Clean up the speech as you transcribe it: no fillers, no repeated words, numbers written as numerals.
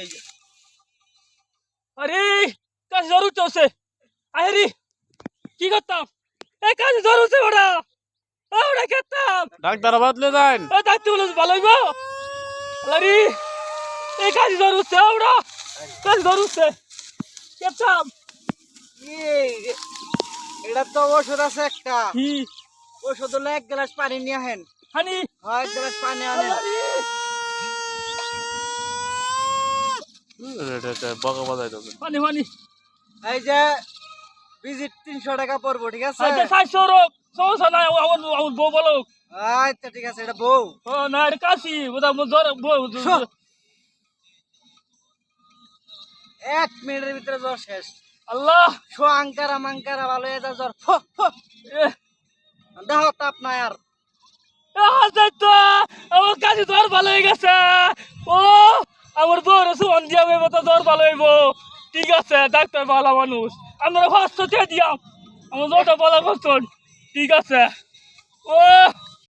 এই যে আরে কাজ জ্বর উঠছে আরে কি করতাম এই কাজ জ্বর উঠছে বড়া ওরা খেতাম ডাক্তার বদলে দেন। এই ডাক্তার বলে ভালো হইব আরে এই কাজ জ্বর উঠছে ওরা কাজ জ্বর উঠছে খেতাম এটা তো ওষুধ আছে একটা কি ওষুধ হলো 1 গ্লাস পানি নিয়ে আহেন। হানি হ্যাঁ 1 গ্লাস পানি আনেন। বকা বাজাই দেবে। হানি হানি এই যে ভিজিট 300 টাকা পড়বো, ঠিক আছে? আচ্ছা 400 রো সমস্যা নাই আমার বউ বলো আচ্ছা ঠিক আছে, এটা বউ। ও না রে কাশি ওটা জ্বর বউ 1 মিনিটের ভিতরে জ্বর শেষ। আল্লাহ শো আঙ্কারা মাঙ্কারা ভালো হয়ে যা জ্বর। এ দেখো তাপ নাই আর। তো আমার কাছে জ্বর ভালো হয়ে গেছে ও আমার বউর সুমন দিয়া তো জ্বর ভালো হইব ঠিক আছে ডাক্তার ভালো মানুষ আমরা 500 দিয়ে দিয়াম আমার জ্বরটা ভালো করছেন ঠিক আছে ও